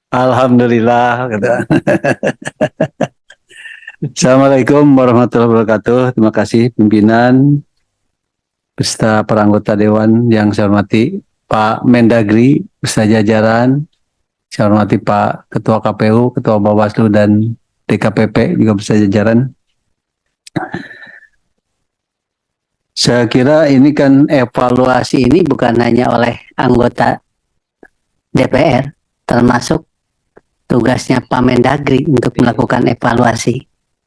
Alhamdulillah. Assalamualaikum warahmatullahi wabarakatuh. Terima kasih pimpinan beserta para anggota Dewan yang saya hormati Pak Mendagri beserta jajaran. Saya hormati Pak Ketua KPU, Ketua Bawaslu dan DKPP juga beserta jajaran. Saya kira ini kan evaluasi ini bukan hanya oleh anggota DPR, termasuk tugasnya Pak Mendagri untuk melakukan evaluasi.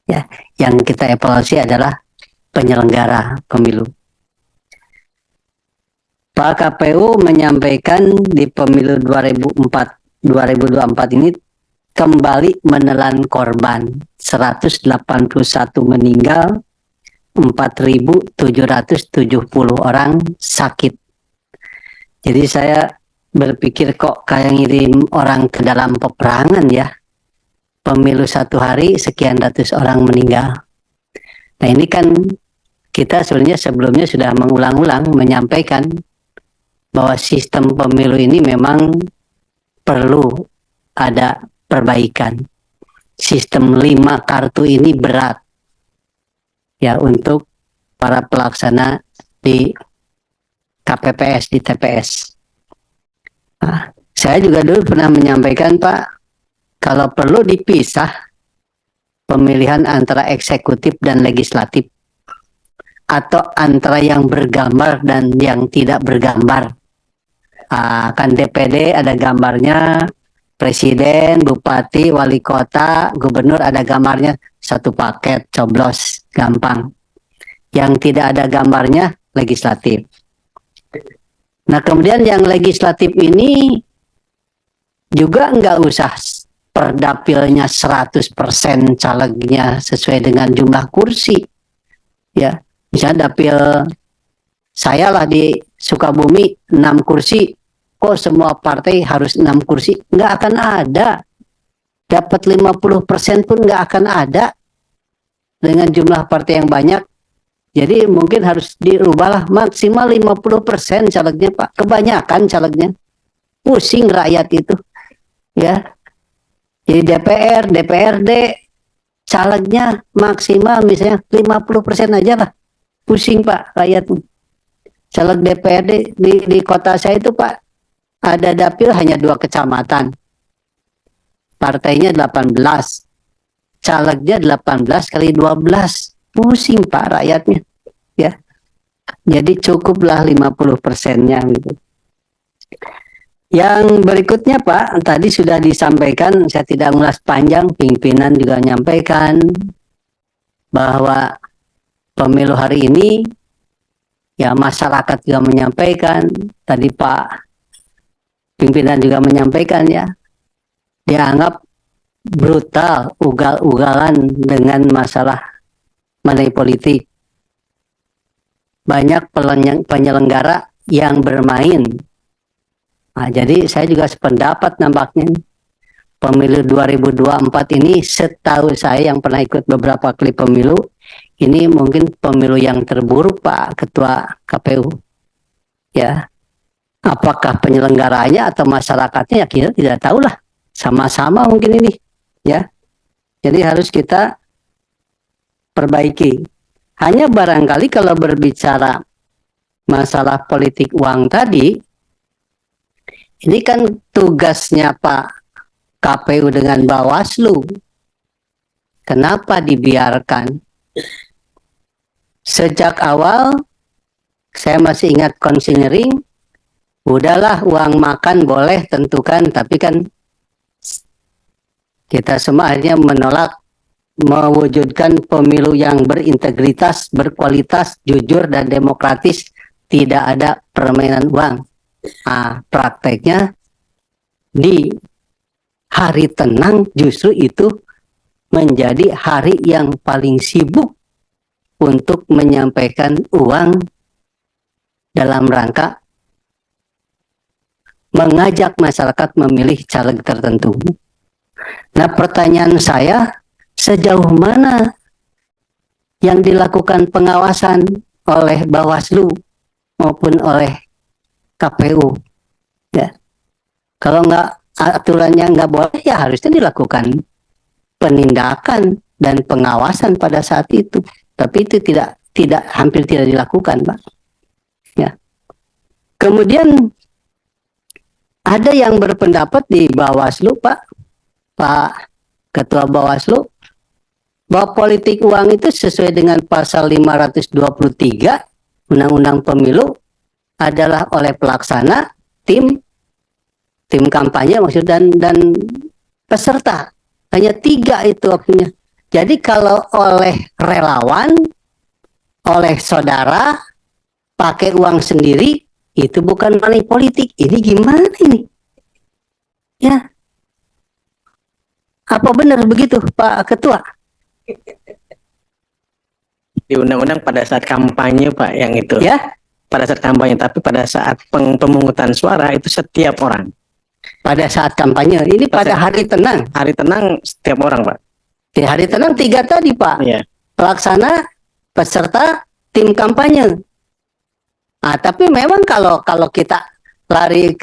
Ya, yang kita evaluasi adalah penyelenggara pemilu. Pak KPU menyampaikan di pemilu 2024 ini kembali menelan korban 181 meninggal, 4.770 orang sakit. Jadi saya berpikir kok kayak ngirim orang ke dalam peperangan ya. Pemilu satu hari sekian ratus orang meninggal. Nah ini kan kita sebenarnya sebelumnya sudah mengulang-ulang menyampaikan bahwa sistem pemilu ini memang perlu ada perbaikan. Sistem 5 kartu ini berat ya untuk para pelaksana di KPPS, di TPS. Nah, saya juga dulu pernah menyampaikan Pak, kalau perlu dipisah pemilihan antara eksekutif dan legislatif atau antara yang bergambar dan yang tidak bergambar. Kan DPD ada gambarnya, presiden, bupati, wali kota, gubernur ada gambarnya, satu paket, coblos, gampang. Yang tidak ada gambarnya, legislatif. Nah kemudian yang legislatif ini juga nggak usah perdapilnya 100% calegnya sesuai dengan jumlah kursi. Ya, misalnya dapil saya lah di Sukabumi 6 kursi, kok semua partai harus 6 kursi? Nggak akan ada. Dapat 50% pun nggak akan ada dengan jumlah partai yang banyak. Jadi mungkin harus dirubahlah maksimal 50% calegnya Pak. Kebanyakan calegnya. Pusing rakyat itu. Ya. Jadi DPR, DPRD, calegnya maksimal misalnya 50% aja lah. Pusing Pak rakyat. Caleg DPRD di kota saya itu Pak, ada dapil hanya 2 kecamatan. Partainya 18. Calegnya 18 kali 12. Pusing Pak rakyatnya. Ya. Jadi cukuplah 50%-nya gitu. Yang berikutnya Pak, tadi sudah disampaikan, saya tidak ngulas panjang, pimpinan juga menyampaikan bahwa pemilu hari ini, ya masyarakat juga menyampaikan, tadi Pak pimpinan juga menyampaikan ya, dianggap brutal, ugal-ugalan dengan masalah money politik. Banyak penyelenggara yang bermain. Nah, jadi saya juga sependapat nampaknya pemilu 2024 ini setahu saya yang pernah ikut beberapa kali pemilu, ini mungkin pemilu yang terburuk Pak Ketua KPU. Ya, apakah penyelenggaranya atau masyarakatnya ya kita tidak tahu lah. Sama-sama mungkin ini. Ya, jadi harus kita perbaiki. Hanya barangkali kalau berbicara masalah politik uang tadi, ini kan tugasnya Pak KPU dengan Bawaslu. Kenapa dibiarkan? Sejak awal, saya masih ingat konsinyering, udahlah uang makan boleh tentukan, tapi kan kita semua akhirnya menolak mewujudkan pemilu yang berintegritas, berkualitas, jujur, dan demokratis, tidak ada permainan uang. Prakteknya di hari tenang justru itu menjadi hari yang paling sibuk untuk menyampaikan uang dalam rangka mengajak masyarakat memilih caleg tertentu. Nah pertanyaan saya, sejauh mana yang dilakukan pengawasan oleh Bawaslu maupun oleh KPU? Ya. Kalau nggak aturannya nggak boleh, ya harusnya dilakukan penindakan dan pengawasan pada saat itu. Tapi itu hampir tidak dilakukan, Pak. Ya. Kemudian ada yang berpendapat di Bawaslu, Pak Ketua Bawaslu, bahwa politik uang itu sesuai dengan pasal 523 Undang-Undang Pemilu adalah oleh pelaksana, tim kampanye maksud dan peserta. Hanya 3 itu waktunya. Jadi kalau oleh relawan, oleh saudara, pakai uang sendiri, itu bukan money politik. Ini gimana ini? Ya. Apa benar begitu, Pak Ketua? Di undang-undang pada saat kampanye, Pak, yang itu. Ya. Pada saat kampanye, tapi pada saat pemungutan suara itu setiap orang. Pada saat kampanye, ini pada hari tenang. Hari tenang setiap orang, Pak. Di hari tenang 3 tadi, Pak. Iya. Pelaksana, peserta, tim kampanye. Nah, tapi memang kalau kita lari,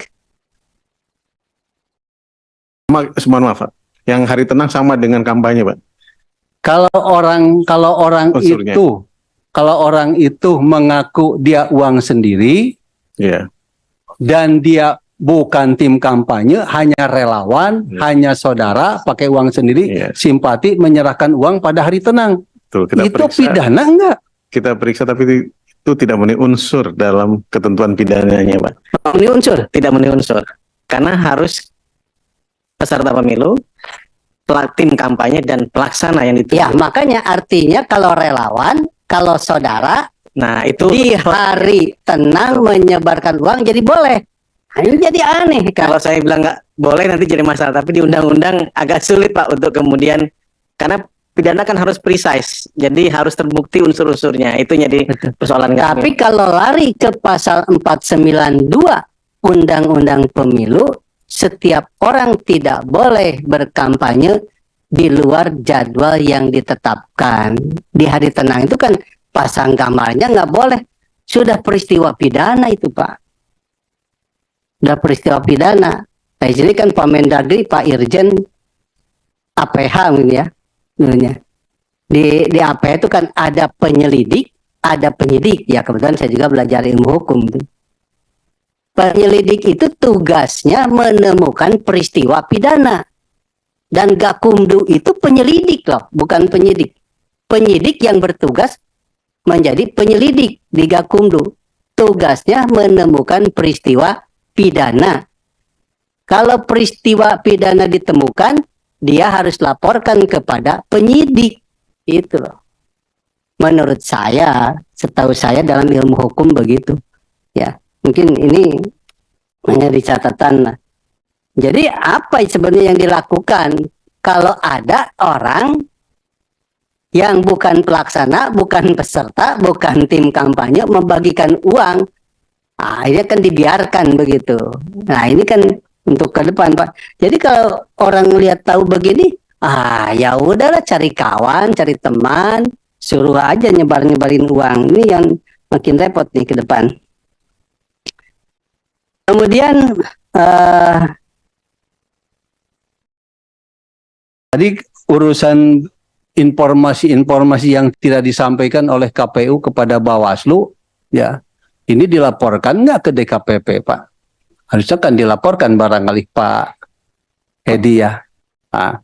maaf, Pak. Yang hari tenang sama dengan kampanye, Pak. kalau orang Unsurnya. kalau orang itu mengaku dia uang sendiri, Iya. dan dia bukan tim kampanye, hanya relawan, hanya saudara, pakai uang sendiri, simpati, menyerahkan uang pada hari tenang. Tuh, kita itu periksa. pidana enggak? Kita periksa, tapi itu tidak memenuhi unsur dalam ketentuan pidananya, Pak. Ini unsur? Tidak memenuhi unsur. Karena harus peserta pemilu, tim kampanye, dan pelaksana yang ditunjuk. Ya, makanya artinya kalau relawan, kalau saudara, nah itu di hari tenang menyebarkan uang jadi boleh. Nah, ini jadi aneh kan? Kalau saya bilang nggak boleh nanti jadi masalah, tapi di undang-undang agak sulit, Pak, untuk kemudian, karena pidana kan harus precise, jadi harus terbukti unsur-unsurnya. Itu jadi persoalan. Tapi kalau lari ke pasal 492 Undang-Undang Pemilu, setiap orang tidak boleh berkampanye di luar jadwal yang ditetapkan. Di hari tenang itu kan pasang gambarnya nggak boleh. Sudah peristiwa pidana itu, Pak. Sudah peristiwa pidana. Nah, di sini kan Pak Mendagri, Pak Irjen, APH ya. Di APH itu kan ada penyelidik, ada penyidik. Ya, kebetulan saya juga belajar ilmu hukum. Penyelidik itu tugasnya menemukan peristiwa pidana. Dan Gakumdu itu penyelidik loh, bukan penyidik. Penyidik yang bertugas menjadi penyelidik di Gakumdu. Tugasnya menemukan peristiwa pidana. Kalau peristiwa pidana ditemukan, dia harus laporkan kepada penyidik. Itu loh. Menurut saya, setahu saya dalam ilmu hukum begitu. Ya, mungkin ini menjadi catatan. Jadi apa sebenarnya yang dilakukan kalau ada orang yang bukan pelaksana, bukan peserta, bukan tim kampanye membagikan uang? Nah, ini kan dibiarkan begitu. Nah, ini kan untuk ke depan, Pak. Jadi kalau orang lihat tahu begini, ya udahlah, cari kawan, cari teman, suruh aja nyebarin uang. Ini yang makin repot nih ke depan. Kemudian tadi urusan informasi-informasi yang tidak disampaikan oleh KPU kepada Bawaslu, ya. Ini dilaporkan nggak ke DKPP, Pak? Harusnya kan dilaporkan barangkali Pak Hedi ya. Nah.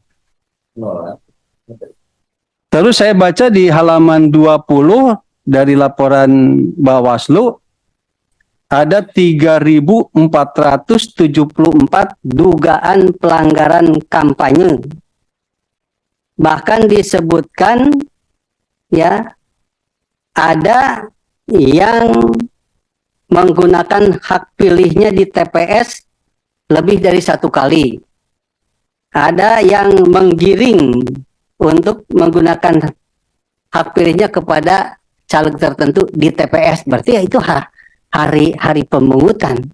Terus saya baca di halaman 20 dari laporan Bawaslu, ada 3.474 dugaan pelanggaran kampanye. Bahkan disebutkan ya, ada yang menggunakan hak pilihnya di TPS lebih dari 1 kali. Ada yang menggiring untuk menggunakan hak pilihnya kepada caleg tertentu di TPS. Berarti ya itu hari pemungutan.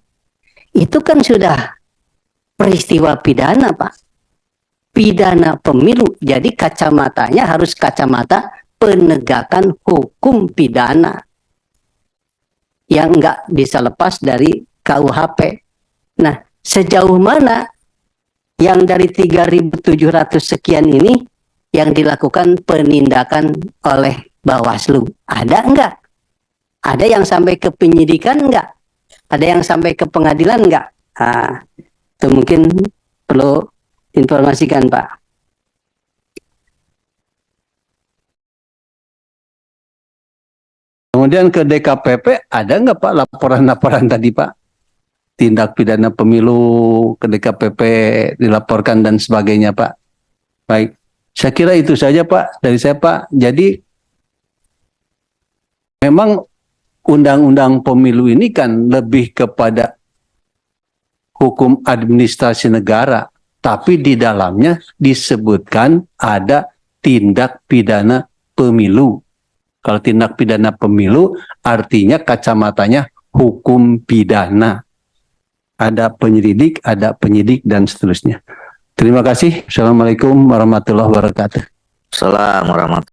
Itu kan sudah peristiwa pidana, Pak. Pidana pemilu. Jadi kacamatanya harus kacamata penegakan hukum pidana yang nggak bisa lepas dari KUHP. Nah, sejauh mana yang dari 3.700 sekian ini yang dilakukan penindakan oleh Bawaslu? Ada enggak? Ada yang sampai ke penyidikan enggak? Ada yang sampai ke pengadilan enggak? Nah, itu mungkin perlu informasikan, Pak. Kemudian ke DKPP ada nggak Pak laporan-laporan tadi Pak? Tindak pidana pemilu ke DKPP dilaporkan dan sebagainya Pak. Baik, saya kira itu saja Pak dari saya Pak. Jadi memang undang-undang pemilu ini kan lebih kepada hukum administrasi negara, tapi di dalamnya disebutkan ada tindak pidana pemilu. Kalau tindak pidana pemilu artinya kacamatanya hukum pidana. Ada penyelidik, ada penyidik dan seterusnya. Terima kasih. Assalamualaikum warahmatullahi wabarakatuh. Assalamualaikum warahmatullahi